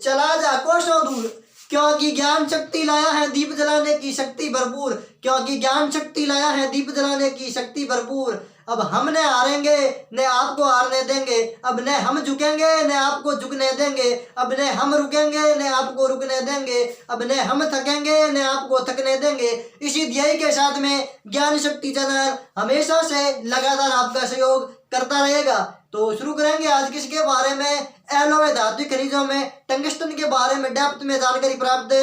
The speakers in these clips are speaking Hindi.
चला जा कोसों दूर, क्योंकि ज्ञान शक्ति लाया है दीप जलाने की शक्ति भरपूर, क्योंकि ज्ञान शक्ति लाया है दीप जलाने की शक्ति भरपूर। अब हम न हारेंगे न आपको हारने देंगे, अब न हम झुकेंगे न आपको झुकने देंगे, अब न हम रुकेंगे न आपको रुकने देंगे, अब न हम थकेंगे न आपको थकने देंगे। इसी ध्येय के साथ में ज्ञान शक्ति चैनल हमेशा से लगातार आपका सहयोग करता रहेगा। तो शुरू करेंगे आज किसके बारे में, एलॉय धातु खनिजों में टंगस्टन के बारे में डेप्थ में जानकारी प्राप्त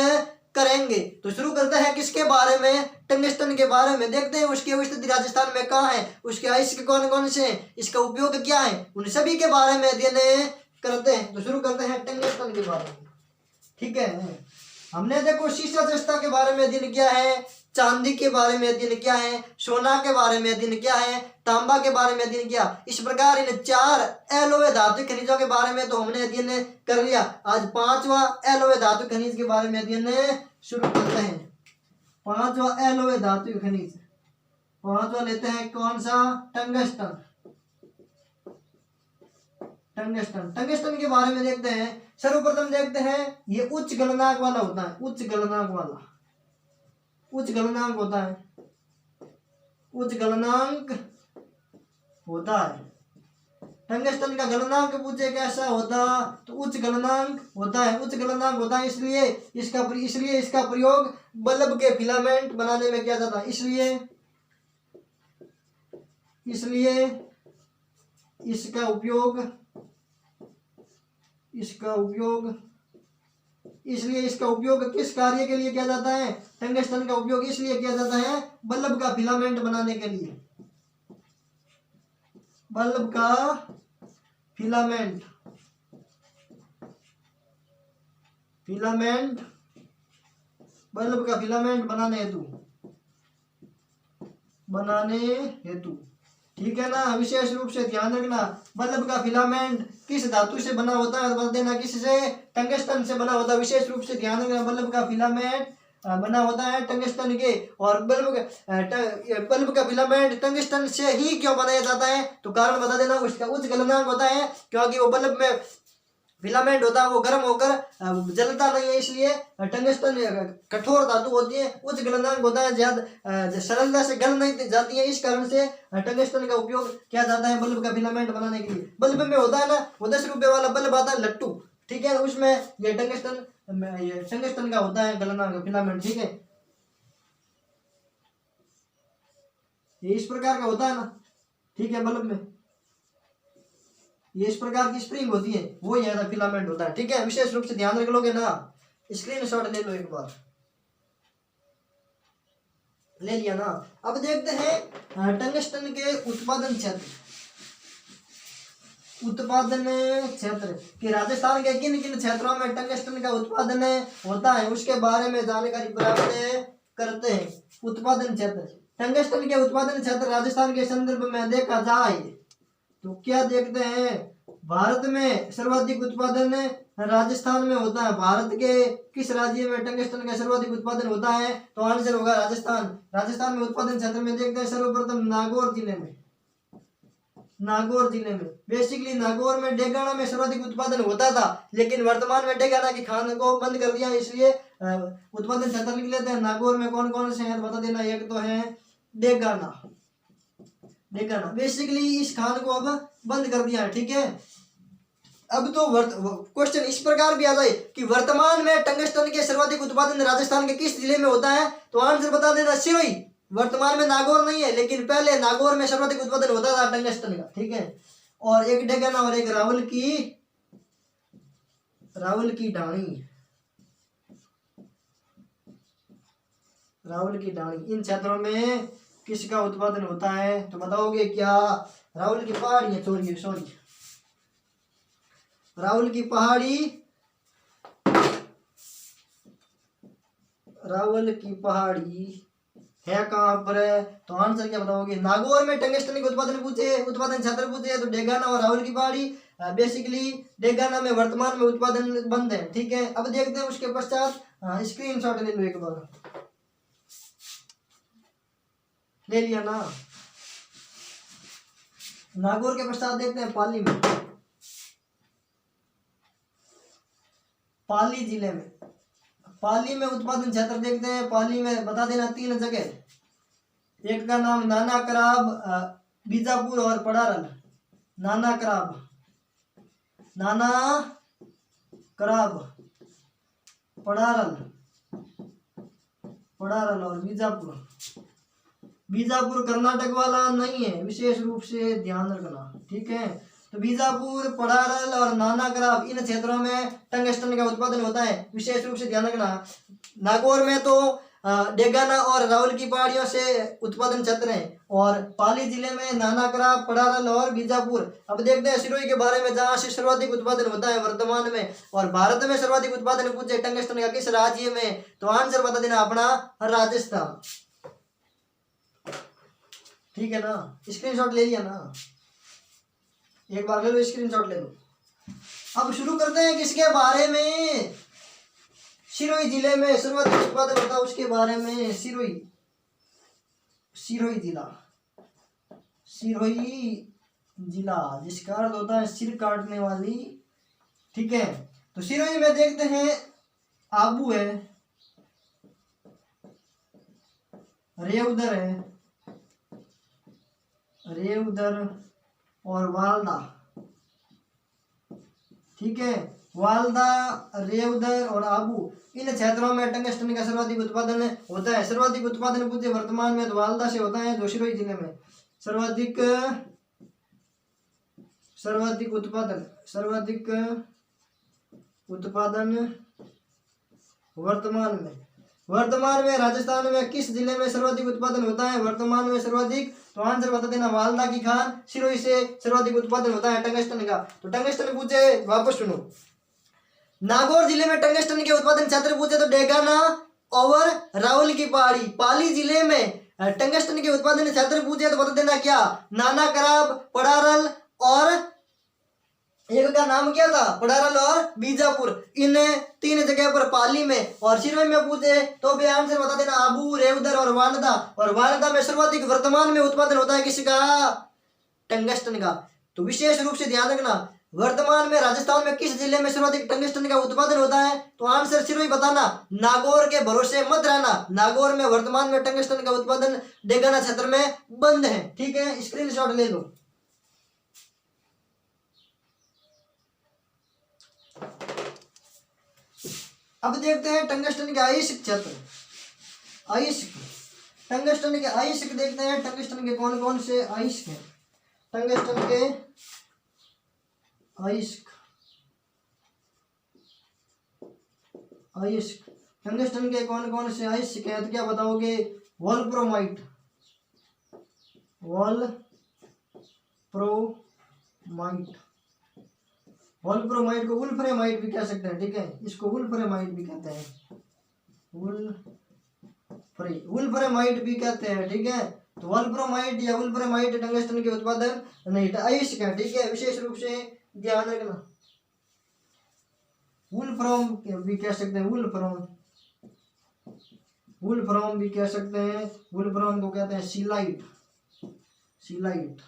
करेंगे। तो शुरू करते हैं किसके बारे में, टंगस्टन के बारे में। देखते हैं उसकी स्थिति राजस्थान में कहाँ है, उसके अयस्क कौन कौन से हैं, इसका उपयोग क्या है, उन सभी के बारे में अध्ययन करते हैं। तो शुरू करते हैं टंगस्टन के बारे में। ठीक है, हमने देखो शीशा जस्ता के बारे में अध्ययन किया है, चांदी के बारे में अध्ययन किया है, सोना के बारे में अध्ययन किया है, तांबा के बारे में अध्ययन किया। इस प्रकार इन 4 एलॉय धातु खनिजों के बारे में तो हमने अध्ययन कर लिया। आज 5वां एलॉय धातु खनिज के बारे में अध्ययन शुरू करते हैं। 5वां एलॉय धातु खनिज, 5वां लेते हैं कौन सा, टंगस्टन। टंगस्टन, टंगस्टन के बारे में देखते हैं। सर्वप्रथम देखते हैं ये उच्च गलनांक वाला होता है, उच्च गलनांक वाला, उच्च गलनांक होता है, उच्च गलनांक होता है। टंगस्टन का गलनांक पूछे कैसा होता, तो उच्च गलनांक होता है, उच्च गलनांक होता है। इसलिए इसका प्रयोग बल्ब के फिलामेंट बनाने में किया जाता है। इसलिए इसका उपयोग किस कार्य के लिए किया जाता है, टंगस्टन का उपयोग इसलिए किया जाता है बल्ब का फिलामेंट बनाने के लिए, बल्ब का फिलामेंट बल्ब का फिलामेंट बनाने हेतु। ठीक है ना, विशेष रूप से ध्यान रखना बल्ब का फिलामेंट किस धातु से बना होता है, बता देना किससे, टंगस्टन से बना होता है। विशेष रूप से ध्यान रखना बल्ब का फिलामेंट बना होता है टंगस्टन के। और बल्ब का फिलामेंट टंगस्टन से ही क्यों बनाया जाता है, तो कारण बता देना, उसका उच्च गलनांक होता है, क्योंकि वो बल्ब में फिलामेंट होता है वो गर्म होकर जलता नहीं है, इसलिए टंगस्टन कठोर धातु होती है, उच्च गलनांक होता है, ज्यादा सरलता से गल नहीं जाती है। इस कारण से टंगस्टन का उपयोग किया जाता है बल्ब का फिलामेंट बनाने के लिए। बल्ब में होता है ना, वो 10 रुपए वाला बल्ब आता है लट्टू, ठीक है, उसमें ये टंगस्टन का होता है गलनांक फिलामेंट। ठीक है, ये इस प्रकार का होता है ना, ठीक है, बल्ब में ये इस प्रकार की स्प्रिंग होती है, वो ये फिलामेंट होता है। ठीक है, विशेष रूप से ध्यान रख लोगे ना, स्क्रीनशॉट ले लो, एक बार ले लिया ना। अब देखते हैं टंगस्टन के उत्पादन क्षेत्र कि राजस्थान के किन किन क्षेत्रों में टंगस्टन का उत्पादन होता है, उसके बारे में जानकारी प्राप्त करते हैं। उत्पादन क्षेत्र, टंगस्टन के उत्पादन क्षेत्र राजस्थान के संदर्भ में देखा जाए तो क्या देखते हैं, भारत में सर्वाधिक उत्पादन राजस्थान में होता है। भारत के किस राज्य में टंगस्टन का सर्वाधिक उत्पादन होता है, तो आंसर होगा राजस्थान। राजस्थान में उत्पादन क्षेत्र में देखते हैं सर्वप्रथम नागौर जिले में, बेसिकली नागौर में डेगाना में सर्वाधिक उत्पादन होता था, लेकिन वर्तमान में डेगाना की खान को बंद कर दिया, इसलिए उत्पादन क्षेत्र लिख लेते हैं। नागौर में कौन कौन से हैं बता देना, एक तो है डेगाना, बेसिकली इस खान को अब बंद कर दिया है। ठीक है, अब तो क्वेश्चन इस प्रकार भी आ जाए कि वर्तमान में टंगस्टन के सर्वाधिक उत्पादन राजस्थान के किस जिले में होता है, तो आंसर बता देना सिरोही। वर्तमान में नागौर नहीं है, लेकिन पहले नागौर में सर्वाधिक उत्पादन होता था टंगस्टन का। ठीक है, और एक डेगाना और एक रावल की ढाणी, इन क्षेत्रों में किसका उत्पादन होता है, तो बताओगे क्या, रावल की पहाड़ी, रावल की पहाड़ी है कहाँ पर, तो आंसर क्या बताओगे, नागौर में टंगस्टन के उत्पादन क्षेत्र पूछे तो डेगाना और रावल की पहाड़ी। बेसिकली डेगाना में वर्तमान में उत्पादन बंद है। ठीक है, अब देखते हैं उसके पश्चात, स्क्रीनशॉट ले लो, एक बार ले लिया ना। नागौर के पश्चात देखते हैं पाली जिले में, पाली में उत्पादन क्षेत्र देखते हैं। पाली में बता देना 3 जगह, एक का नाम नाना कराब, बीजापुर और पड़ारल। नाना कराब, नाना कराब, पड़ारल, पड़ारल और बीजापुर। बीजापुर कर्नाटक वाला नहीं है, विशेष रूप से ध्यान रखना, ठीक है। तो बीजापुर, पड़ारल और नाना कराब इन क्षेत्रों में टंगस्टन का उत्पादन होता है, विशेष रूप से ध्यान रखना। नागौर में तो डेगाना और रावल की पहाड़ियों से उत्पादन क्षेत्र है, और पाली जिले में नाना कराब, पड़ारल और बीजापुर। अब देखते हैं सिरोही के बारे में, जहाँ से सर्वाधिक उत्पादन होता है वर्तमान में। और भारत में सर्वाधिक उत्पादन पूछे टंगस्टन का किस राज्य में, तो आंसर बता देना अपना राजस्थान, ठीक है ना। स्क्रीनशॉट ले लिया ना, एक बार ले लो, स्क्रीनशॉट ले लो। अब शुरू करते हैं किसके बारे में, सिरोही जिले में सर्वाधिक उत्पादन होता है उसके बारे में। सिरोही, सिरोही जिला, सिरोही जिला जिसका अर्थ होता है सिर काटने वाली, ठीक है। तो सिरोही में देखते हैं आबू है, रेवदर है, रेवदर और वालदा, ठीक है। वालदा, रेवदर और आबू इन क्षेत्रों में टंगस्टन का सर्वाधिक उत्पादन होता है। सर्वाधिक उत्पादन पूछे वर्तमान में तो वालदा से होता है, सिरोही जिले में सर्वाधिक उत्पादन वर्तमान में राजस्थान में किस जिले में सर्वाधिक उत्पादन होता है वर्तमान में सर्वाधिक, तो आंसर बता देना वालदा की खान। सिरोही से सर्वाधिक उत्पादन होता है टंगस्टन का। तो टंगस्टन पूछे, वापस सुनो, नागौर जिले में टंगस्टन के उत्पादन क्षेत्र पूछे तो डेगाना और रावल की पहाड़ी। पाली जिले में टंगस्टन के उत्पादन क्षेत्र पूछे तो बता देना क्या, नाना कराब, पड़ारल और एक का नाम क्या था, पड़ारल और बीजापुर। इन 3 जगह पर पाली में। और सिरोही में पूछे तो भी आंसर बता देना आबू, रेवदर और वालदा। और वालदा में सर्वाधिक वर्तमान में उत्पादन होता है किसका, टंगस्टन का। तो विशेष रूप से ध्यान रखना, वर्तमान में राजस्थान में किस जिले में सर्वाधिक टंगस्टन का उत्पादन होता है, तो आंसर सिरोही बताना। नागौर के भरोसे मत रहना, नागौर में वर्तमान में टंगस्टन का उत्पादन डेगाना क्षेत्र में बंद है, ठीक है। स्क्रीनशॉट ले लो। अब देखते हैं टंगस्टन के अयस्क क्षेत्र, अयस्क, टंगस्टन के अयस्क देखते हैं। टंगस्टन के कौन कौन से अयस्क हैं, टंगस्टन के अयस्क, अयस्क, टंगस्टन के कौन कौन से अयस्क हैं, तो क्या बताओगे, वोल्फ्रामाइट, वोल्फ्रामाइट, वोल्फ्रामाइट को वुल्फ्रेमाइट भी कह सकते हैं, ठीक है। इसको वुल्फ्रेमाइट भी कहते हैं, वुल्फ्रेमाइट भी कहते हैं, ठीक है। तो वोल्फ्रामाइट या वुल्फ्रेमाइट टंगस्टन के उत्पादन नहीं, अयस्क है, ठीक है। विशेष रूप से ध्यान रखना। वुल्फ्राम भी कह सकते हैं, वुल्फ्राम, वुल्फ्राम भी कह सकते हैं। वुल्फ्राम को कहते हैं सिलाइट, सिलाइट।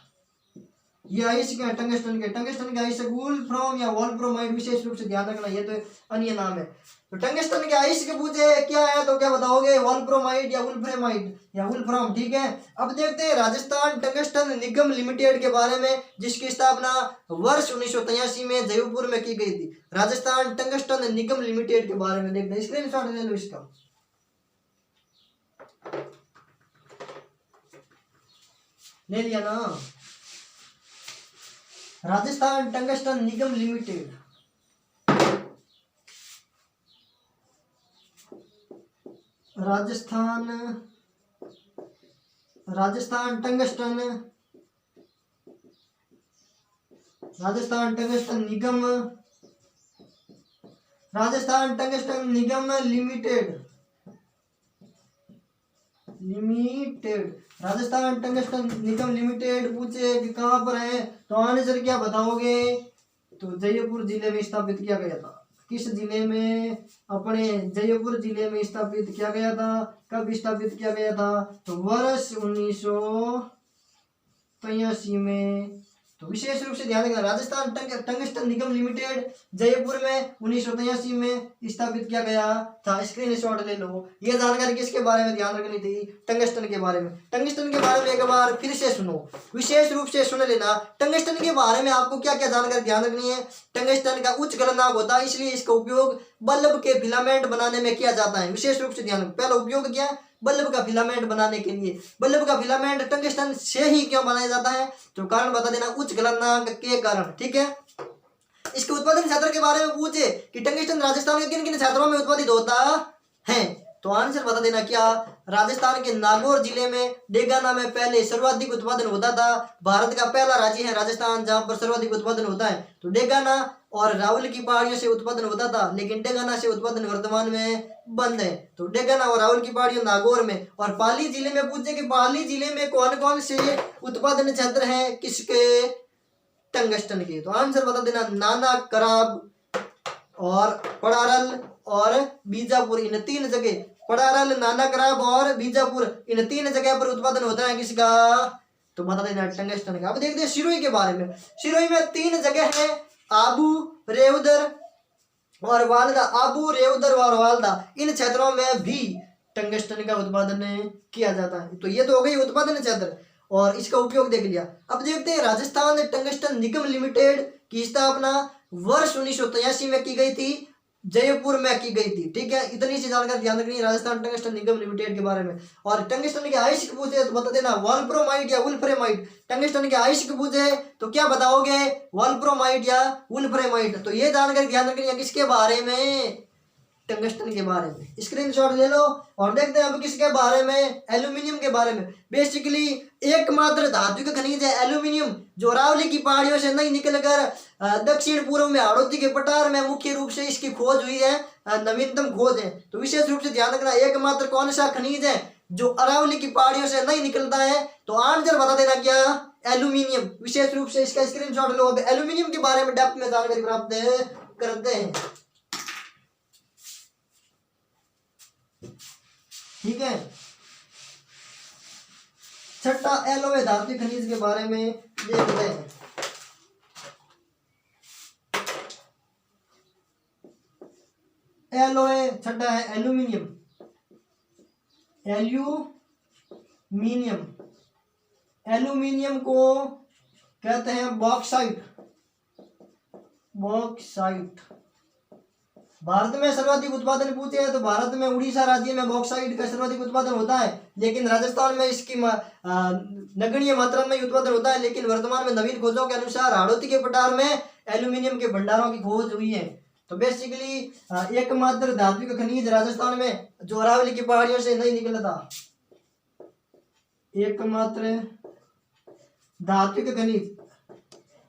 ये अयस्क है टंगस्टन के, टंगस्टन के अयस्क वुल्फ्राम या वोल्फ्रामाइट, विशेष रूप से ध्यान रखना, ये तो अन्य नाम है। तो टंगस्टन के अयस्क पूछे क्या है तो क्या बताओगे, वोल्फ्रामाइट या वुल्फ्रेमाइट या वुल्फ्राम, ठीक है। अब देखते हैं राजस्थान टंगस्टन निगम लिमिटेड के बारे में, जिसकी स्थापना वर्ष 1983 में जयपुर में की गई थी। राजस्थान टंगस्टन निगम लिमिटेड के बारे में देखते हैं, स्क्रीनशॉट ले लो इसका। ले लिया ना, Rajasthan Tungsten Nigam Limited, Rajasthan Tungsten, Rajasthan Tungsten Nigam, Rajasthan Tungsten Nigam Limited, Rajasthan Tungsten Nigam Limited पूछे कि कहाँ पर है, तो आंसर क्या बताओगे, तो जयपुर जिले में स्थापित किया गया था। किस जिले में, अपने जयपुर जिले में स्थापित किया गया था। कब स्थापित किया गया था, तो वर्ष 1983 में। तो विशेष रूप से ध्यान रखना, राजस्थान टंगस्टन निगम लिमिटेड जयपुर में 1983 में स्थापित किया गया था। स्क्रीनशॉट ले लो। ये जानकारी किसके बारे में ध्यान रखनी थी? टंगस्टन के बारे में। टंगस्टन के बारे में एक बार फिर से सुनो, विशेष रूप से सुन लेना। टंगस्टन के बारे में आपको क्या क्या जानकारी ध्यान रखनी है? टंगस्टन का उच्च गलनांक होता है, इसलिए इसका उपयोग बल्ब के फिलामेंट बनाने में किया जाता है। विशेष रूप से ध्यान रखो, पहला उपयोग क्या है? बल्ब का फिलामेंट बनाने के लिए। बल्ब का फिलामेंट टंगस्टन से ही क्यों बनाया जाता है? तो कारण बता देना, उच्च गलनांक के कारण। ठीक है। इसके उत्पादन क्षेत्र के बारे में पूछे कि टंगस्टन राजस्थान के किन किन क्षेत्रों में उत्पादित होता है, तो आंसर बता देना क्या? राजस्थान के नागौर जिले में डेगाना में पहले सर्वाधिक उत्पादन होता था। भारत का पहला राज्य है राजस्थान जहां पर सर्वाधिक उत्पादन होता है। तो डेगाना और रावल की पहाड़ियों से उत्पादन होता था, लेकिन डेगाना से उत्पादन वर्तमान में बंद है। तो डेगाना और रावल की पहाड़ियों नागौर में। और पाली जिले में पूछे कि पाली जिले में कौन कौन से उत्पादन क्षेत्र हैं किसके? टंगस्टन के। तो आंसर बता देना, नाना कराब और पड़ारल और बीजापुर, इन तीन जगह, पड़ारल, नाना कराब और बीजापुर, इन तीन जगह पर उत्पादन होता है किसका? तो बता देना टंगस्टन का। अब देखते हैं सिरोही के बारे में। सिरोही में तीन जगह है, आबू, रेवदर और वालदा। आबू, रेवदर और वालदा, इन क्षेत्रों में भी टंगस्टन का उत्पादन किया जाता है। तो ये तो हो गई उत्पादन क्षेत्र और इसका उपयोग देख लिया। अब देखते हैं राजस्थान टंगस्टन निगम लिमिटेड की स्थापना वर्ष 1983 में की गई थी, जयपुर में की गई थी। ठीक है, इतनी सी जानकारी ध्यान रखनी है राजस्थान टंगस्टन निगम लिमिटेड के बारे में। और टंगस्टन के आयुष्क पूछे तो बता देना, वॉल्फ्रामाइट या वुल्फ्रामाइट। टंगस्टन के आयुष्क पूछे तो क्या बताओगे? वॉल्फ्रामाइट या वुल्फ्रामाइट। तो ये जानकारी ध्यान रखनी है किसके बारे में? टंगस्टन के बारे में। स्क्रीनशॉट ले लो और देखते हैं अब किसके बारे में? एल्यूमिनियम के बारे में। बेसिकली एकमात्र धातु का खनिज है एल्यूमिनियम, जो अरावली की पहाड़ियों से नहीं निकलकर दक्षिण पूर्व में हाड़ौती के पठार में मुख्य रूप से इसकी खोज हुई है, नवीनतम खोज है। तो विशेष रूप से ध्यान रखना, एकमात्र कौन सा खनिज है जो अरावली की पहाड़ियों से नहीं निकलता है? तो आंसर बता देना क्या? एल्यूमिनियम। विशेष रूप से इसका स्क्रीनशॉट लो। अब एल्यूमिनियम के बारे में डेप्थ में जानकारी प्राप्त करते हैं। ठीक है, छठा एलोवे धातु खनिज के बारे में देखते हैं। एलोवे छठा है एल्यूमिनियम। एल्यूमिनियम, एल्यूमिनियम को कहते हैं बॉक्साइट। बॉक्साइट भारत में सर्वाधिक उत्पादन पूछे हैं तो भारत में उड़ीसा राज्य में बॉक्साइट का सर्वाधिक उत्पादन होता है, लेकिन राजस्थान में इसकी नगण्य मात्रा में उत्पादन होता है। लेकिन वर्तमान में नवीन खोजों के अनुसार हाड़ौती के पठार में एल्यूमिनियम के भंडारों की खोज हुई है। तो बेसिकली एकमात्र धातु का खनिज राजस्थान में जो अरावली की पहाड़ियों से नहीं निकलता, एकमात्र धात्विक खनिज,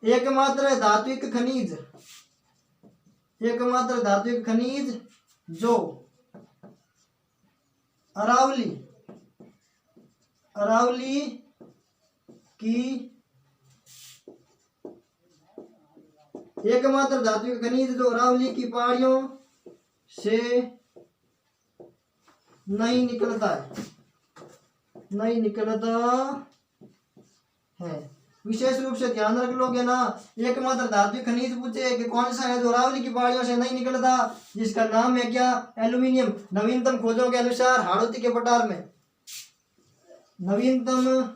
एकमात्र धात्विक खनिज, एकमात्र धात्विक खनिज जो अरावली की, एकमात्र धात्विक खनिज जो अरावली की पहाड़ियों से नहीं निकलता है, नहीं निकलता है। विशेष रूप से ध्यान रख लोगे ना, एकमात्र धात्विक खनिज पूछे कि कौन सा है जो अरावली की पहाड़ियों से नहीं निकलता, जिसका नाम है क्या? एल्यूमिनियम। नवीनतम खोजों के अनुसार हाड़ौती के पठार में, नवीनतम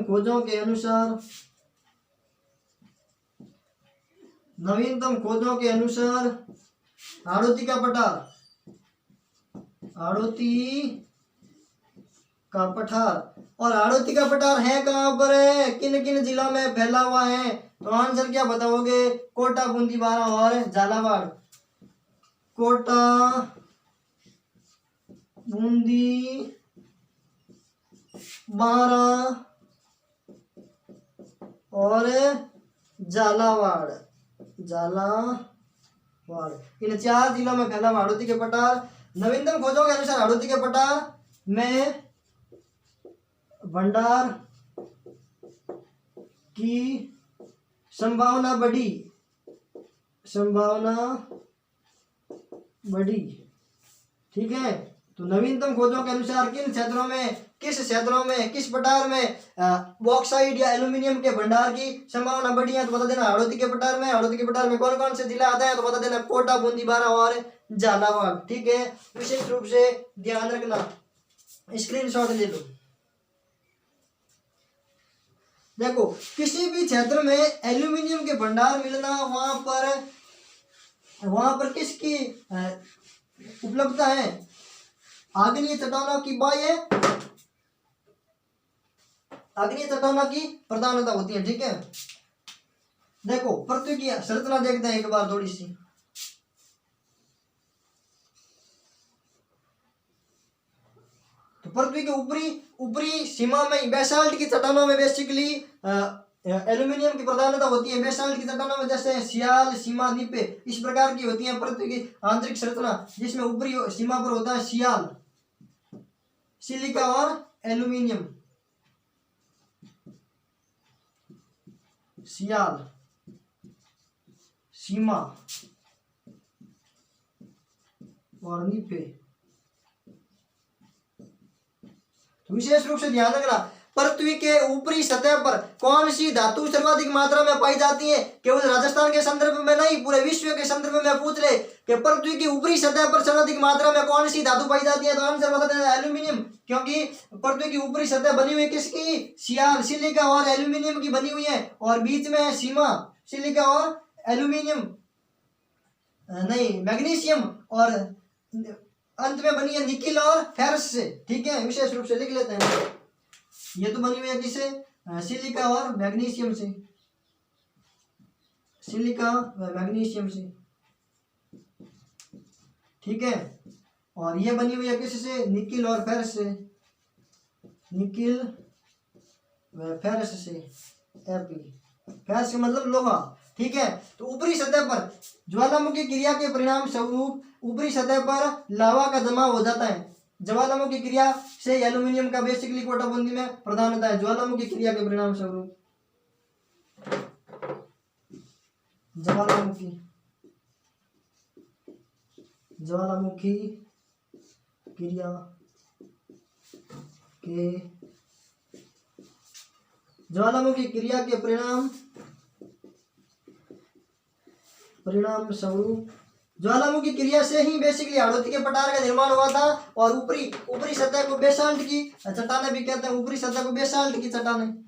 खोजों के अनुसार, नवीनतम खोजों के अनुसार हाड़ौती का पठार, हाड़ौती का पठार। और हाड़ौती का पठार है कहाँ पर है? किन किन जिलों में फैला हुआ है? तो आंसर क्या बताओगे? कोटा, बूंदी, बारा और झालावाड़। कोटा, बूंदी, बारा और झालावाड़, इन 4 जिलों में फैला हाड़ौती के पठार। नवीनतम खोजों के अनुसार हाड़ौती के पठार में भंडार की संभावना बढ़ी, ठीक है। तो नवीनतम खोजों के अनुसार किस क्षेत्रों में किस पठार में बॉक्साइट या एल्यूमिनियम के भंडार की संभावना बढ़ी है, तो बता देना हड़ौती के पठार में। हड़ौती के पठार में कौन कौन से जिला आते हैं, तो बता देना कोटा, बूंदी, बारा और झालावाड़। ठीक है, विशेष रूप से ध्यान रखना, स्क्रीनशॉट ले लो। देखो, किसी भी क्षेत्र में एल्यूमिनियम के भंडार मिलना, वहां पर किसकी उपलब्धता है, आग्नेय चट्टानों की आग्नेय चट्टानों की प्रधानता होती है। ठीक है, देखो पृथ्वी की संरचना देखते हैं एक बार थोड़ी सी। तो पृथ्वी के ऊपरी सीमा में बेसाल्ट की चट्टानों में बेसिकली एल्यूमिनियम की प्रधानता होती है। बेसाल्ट की चट्टानों में जैसे सियाल, सीमा, नीपे, इस प्रकार की होती है पृथ्वी की आंतरिक संरचना, जिसमें ऊपरी सीमा पर होता है सियाल, सिलिका और एल्यूमिनियम। सियाल, सीमा और नीपे। तो विशेष रूप से ध्यान रखना, पृथ्वी के ऊपरी सतह पर कौन सी धातु सर्वाधिक मात्रा में पाई जाती है, केवल राजस्थान के संदर्भ में नहीं, पूरे विश्व के संदर्भ में पूछ ले कि पृथ्वी की ऊपरी सतह पर सर्वाधिक मात्रा में कौन सी धातु पाई जाती है, तो आंसर बता देना एल्यूमिनियम। क्योंकि पृथ्वी की ऊपरी सतह बनी हुई किसकी, सियाल, सिलिका और एल्यूमिनियम की बनी हुई है, और बीच में है सीमा, सिलिका और एल्यूमिनियम नहीं मैग्नीशियम, और अंत में बनी है निकिल और फेरस से। ठीक है, विशेष रूप से लिख लेते हैं, ये तो बनी हुई है किससे, सिलिका और मैग्नीशियम से, सिलिका व मैग्नीशियम से। ठीक है, और ये बनी हुई है किससे, निकिल और फेरस से, निकिल व फेरस से, फेरस का मतलब लोहा। ठीक है, तो ऊपरी सतह पर ज्वालामुखी क्रिया के परिणाम स्वरूप ऊपरी सतह पर लावा का जमा हो जाता है। ज्वालामुखी क्रिया से एल्यूमिनियम का बेसिकली कोटा बूंदी में प्रधानता है। ज्वालामुखी क्रिया के परिणाम स्वरूप ज्वालामुखी क्रिया के परिणाम स्वरूप ज्वालामुखी क्रिया से ही बेसिकली हड़ौती के पठार का निर्माण हुआ था। और ऊपरी सतह को बेसाल्ट की चट्टानें भी कहते हैं। ऊपरी सतह को बेसाल्ट की चट्टानें,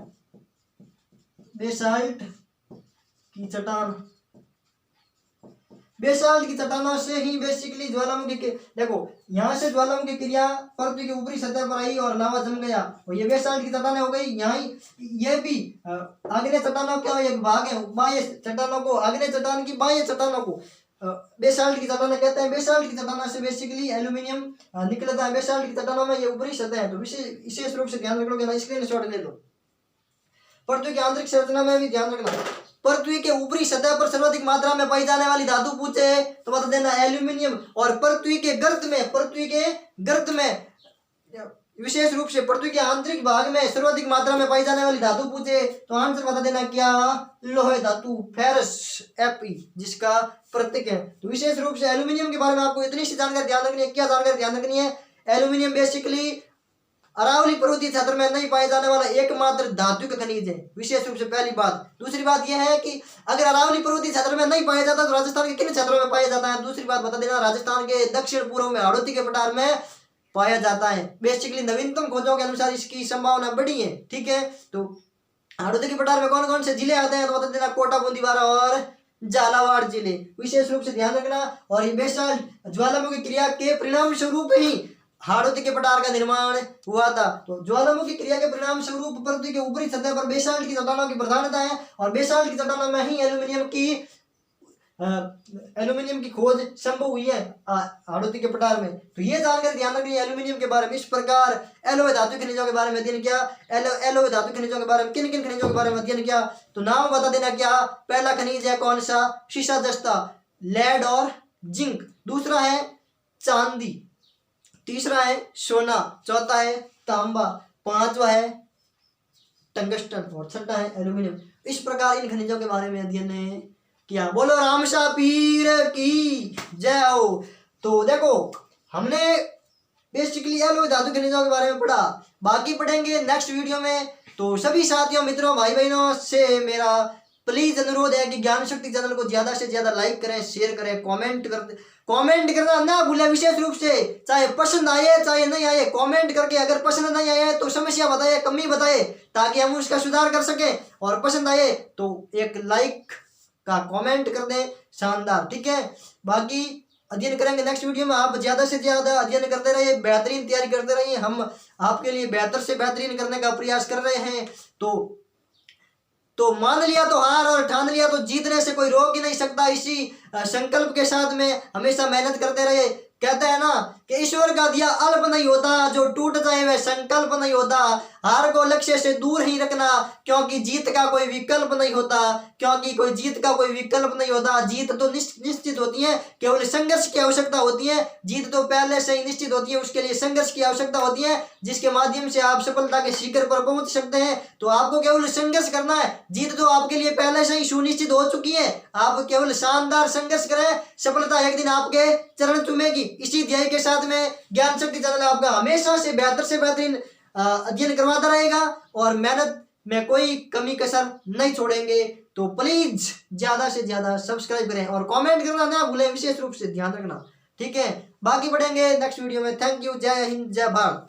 बेसाल्ट की चट्टानों से ही बेसिकली ज्वालामुखी के, देखो यहाँ से ज्वालामुखी क्रिया पृथ्वी की ऊपरी सतह पर आई और लावा जम गया, और ये बेसाल्ट की चट्टानें हो गई। यहाँ ये भी आग्नेय चट्टानों का एक भाग है, बाह्य चट्टानों को, आग्नेय चट्टान की बाह्य चट्टानों को बेसाल्ट की चट्टानें कहते हैं। बेसाल्ट की चट्टानों से बेसिकली एल्यूमिनियम निकलता है। बेसाल्ट की चट्टानों में ये ऊपरी सतह है, तो विशेष रूप से ध्यान रखना, स्क्रीनशॉट ले लो। पृथ्वी की आंतरिक संरचना में भी ध्यान रखना, पृथ्वी के ऊपरी सतह पर सर्वाधिक मात्रा में पाई जाने वाली धातु पूछे तो बता देना एल्यूमिनियम। और पृथ्वी के गर्त में विशेष रूप से पृथ्वी के आंतरिक भाग में सर्वाधिक मात्रा में पाई जाने वाली धातु पूछे तो आंसर बता देना क्या, लोहे धातु, फेरस, Fe, जिसका प्रतीक है। तो विशेष रूप से एल्यूमिनियम के बारे में आपको इतनी सी जानकारी ध्यान रखनी है। क्या जानकारी ध्यान रखनी है, एल्यूमिनियम बेसिकली अरावली पर्वतीय क्षेत्र में नहीं पाए जाने वाला एकमात्र धातु का खनिज है, विशेष रूप से पहली बात। दूसरी बात यह है कि अगर अरावली पर्वतीय क्षेत्र में नहीं पाया जाता तो राजस्थान के किन क्षेत्रों में पाया जाता है। दूसरी बात बता देना, राजस्थान के दक्षिण पूर्व में हड़ौती के पठार में पाया जाता है। बेसिकली नवीनतम खोजों के अनुसार इसकी संभावना बड़ी है। ठीक है, तो हड़ौती के पठार में कौन कौन से जिले आते हैं तो बता देना कोटा, बूंदी, बारा और झालावाड़ जिले, विशेष रूप से ध्यान रखना। और ये बेसाल्ट ज्वालामुखी क्रिया के परिणाम स्वरूप ही हड़ौती के पठार का निर्माण हुआ था। तो ज्वालामुखी क्रिया के परिणाम स्वरूप पृथ्वी के ऊपरी सतह पर बेसाल्ट की चट्टानों की प्रधानता है, और बेसाल्ट की चट्टानों में ही एल्यूमिनियम की खोज संभव हुई है हड़ौती के पठार में। तो ये जानकारी ध्यान रखनी है एल्यूमिनियम के बारे में। इस प्रकार एलोय धातु खनिजों के बारे में अध्ययन किया। एलोय धातु खनिजों के बारे में किन किन खनिजों के बारे में अध्ययन किया तो नाम बता देना। क्या पहला खनिज है कौन सा, शीशा जस्ता, लेड और जिंक। दूसरा है चांदी, तीसरा है सोना, चौथा है तांबा, पांचवा है टंगस्टन और छठा है एल्यूमिनियम। इस प्रकार इन खनिजों के बारे में अध्ययन किया। बोलो रामशा पीर की जय हो। तो देखो हमने बेसिकली एलॉय धातु खनिजों के बारे में पढ़ा, बाकी पढ़ेंगे नेक्स्ट वीडियो में। तो सभी साथियों, मित्रों, भाई बहनों से मेरा प्लीज अनुरोध है कि ज्ञान शक्ति चैनल को ज्यादा से ज्यादा लाइक करें, शेयर करें, कमेंट करना ना भूलें विशेष रूप से। चाहे पसंद आए चाहे नहीं आए, कमेंट करके अगर पसंद नहीं आए तो समस्या बताए, कमी बताए, ताकि हम उसका सुधार कर सकें। और पसंद आए तो एक लाइक का कमेंट कर दें, शानदार, ठीक है। बाकी अध्ययन करेंगे नेक्स्ट वीडियो में। आप ज्यादा से ज्यादा अध्ययन करते रहिए, बेहतरीन तैयारी करते रहिए। हम आपके लिए बेहतर से बेहतरीन करने का प्रयास कर रहे हैं। तो मान लिया तो हार और ठान लिया तो जीतने से कोई रोक ही नहीं सकता। इसी संकल्प के साथ में हमेशा मेहनत करते रहे। कहते हैं ना कि ईश्वर का दिया अल्प नहीं होता, जो टूट जाए वह संकल्प नहीं होता। हार को लक्ष्य से दूर ही रखना, क्योंकि जीत का कोई विकल्प नहीं होता, जीत तो निश्चित होती है, केवल संघर्ष की आवश्यकता होती है। जीत तो पहले से ही निश्चित होती है, उसके लिए संघर्ष की आवश्यकता होती है, जिसके माध्यम से आप सफलता के शिखर पर पहुंच सकते हैं। तो आपको केवल संघर्ष करना है, जीत तो आपके लिए पहले से ही सुनिश्चित हो चुकी है। आप केवल शानदार संघर्ष करें, सफलता एक दिन आपके चरण चूमेगी। इसी ध्येय के साथ में ज्ञान शक्ति चैनल आपका हमेशा से बेहतरीन अध्ययन करवाता रहेगा और मेहनत में कोई कमी कसर नहीं छोड़ेंगे। तो प्लीज ज्यादा से ज्यादा सब्सक्राइब करें और कमेंट करना ना भूलें, विशेष रूप से ध्यान रखना, ठीक है। बाकी पढ़ेंगे नेक्स्ट वीडियो में। Thank you. जय हिंद, जय भारत।